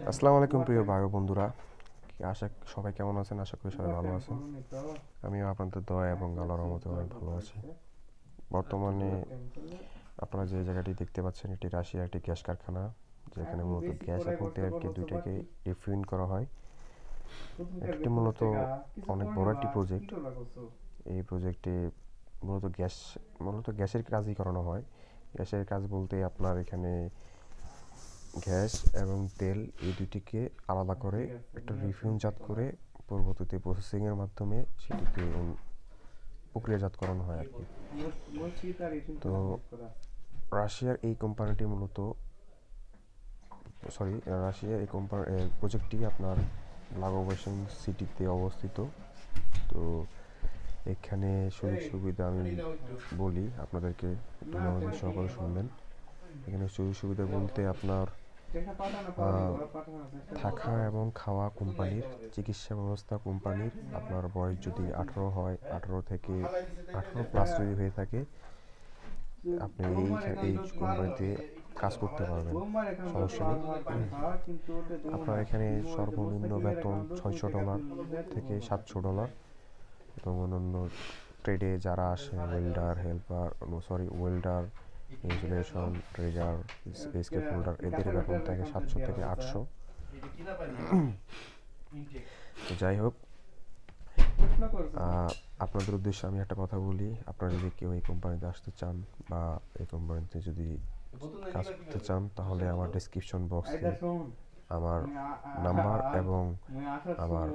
আসসালামু আলাইকুম প্রিয় ভাই ও বন্ধুরা, আশা সবাই কেমন আছেন? আশা করি সবাই ভালো আছেন। আমিও আপনাদের দয়া এবং আল্লাহর রহমতে অনেক ভালো আছি। বর্তমানে আপনারা যে জায়গাটি দেখতে পাচ্ছেন, এটি রাশিয়ার একটি গ্যাস কারখানা, যেখানে মূলত গ্যাস এবং তেলকে দুইটাকে রিফাইন করা হয়। একটি মূলত অনেক বড় একটি প্রজেক্ট। এই প্রজেক্টে মূলত গ্যাসের কাজই করানো হয়। গ্যাসের কাজ বলতে আপনার এখানে গ্যাস এবং তেল এই দুটিকে আলাদা করে একটা রিফিউমজাত করে পরবর্তীতে প্রসেসিংয়ের মাধ্যমে সেটিকে প্রক্রিয়াজাত করানো হয় আর কি। তো রাশিয়ার এই কোম্পানিটি মূলত রাশিয়ার এই প্রজেক্টটি আপনার লাগোভেশন সিটিতে অবস্থিত। তো এখানে সুযোগ সুবিধা আমি বলি আপনাদেরকে, একটু মনোযোগ সহকারে শুনবেন। এখানে সুযোগ সুবিধা বলতে আপনার থাকা এবং খাওয়া কোম্পানির, চিকিৎসা ব্যবস্থা কোম্পানির, আপনার বয়স যদি 18 হয়, 18+ যদি হয়ে থাকে, আপনি এই কোম্পানিতে কাজ করতে পারবেন, সমস্যা নেই। আপনার এখানে সর্বনিম্ন বেতন $600 থেকে $700, এবং অন্যান্য ট্রেডে যারা আসে, welder, insulation, treasure, scaffolder, এদের বেতন থাকে 700 থেকে 800। যাই হোক, আপনাদের উদ্দেশ্যে আমি একটা কথা বলি। আপনারা যদি কেউ এই কোম্পানিতে আসতে চান বা এই কোম্পানিতে যদি কাজ করতে চান, তাহলে আমার ডেসক্রিপশন বক্সে আমার নাম্বার এবং আমার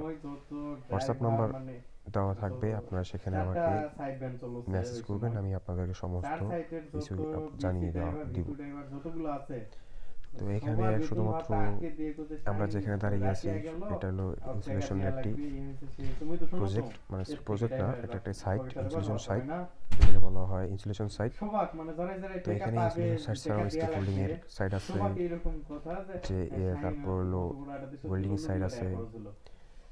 হোয়াটসঅ্যাপ নাম্বার দেওয়া থাকবে। আপনারা সেখানে আমাকে মেসেজ করবেন, আমি আপনাদেরকে সমস্ত কিছু জানিয়ে দিব। তো এখানে শুধুমাত্র আমরা যেখানে দাঁড়িয়ে আছি, এটা হলো ইনসুলেশনের একটি প্রজেক্ট, মানে প্রজেক্ট না, এটা একটা সাইট, ইনসুলেশন সাইট, যেটাকে বলা হয় ইনসুলেশন সাইট। তো এখানে ইনসুলেশন সাইট ছাড়াও স্কেফোল্ডিং এর সাইট আছে, তারপর হলো ওয়েল্ডিং সাইট আছে,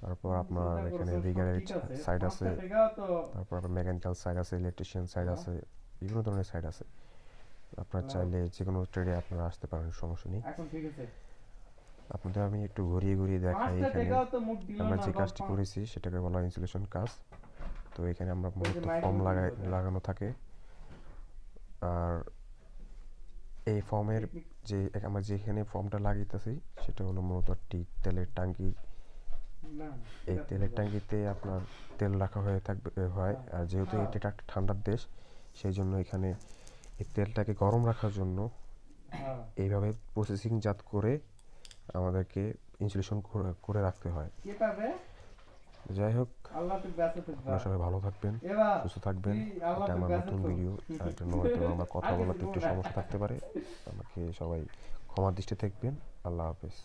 তারপর আপনার এখানে রিগারের সাইট আছে, তারপর আপনার মেকানিক্যাল সাইট আছে, ইলেকট্রিশিয়ান সাইট আছে, বিভিন্ন ধরনের সাইট আছে। আপনার চাইলে যে কোনো ট্রেডে আপনারা আসতে পারেন, সমস্যা নেই। আপনাদের আমি একটু ঘুরিয়ে ঘুরিয়ে দেখাই। এখানে আমরা যে কাজটি করেছি সেটাকে বলা হয় ইনসুলেশন কাজ। তো এখানে আমরা মূলত ফর্ম লাগানো থাকে, আর এই ফর্মের আমরা যেখানে ফর্মটা লাগিয়েছি সেটা হলো মূলত একটি তেলের ট্যাঙ্কি। এই তেলের ট্যাঙ্কিতে আপনার তেল রাখা হয়। আর যেহেতু এটা একটা ঠান্ডার দেশ, সেই জন্য এখানে এই তেলটাকে গরম রাখার জন্য এইভাবে প্রসেসিংজাত করে আমাদেরকে ইনসুলেশন করে রাখতে হয়। যাই হোক, আপনারা সবাই ভালো থাকবেন, সুস্থ থাকবেন। এটা আমার নতুন ভিডিও, তার জন্য হয়তো আমার কথা বলাতে একটু সমস্যা থাকতে পারে। আমাকে সবাই ক্ষমার দৃষ্টি দেখবেন। আল্লাহ হাফেজ।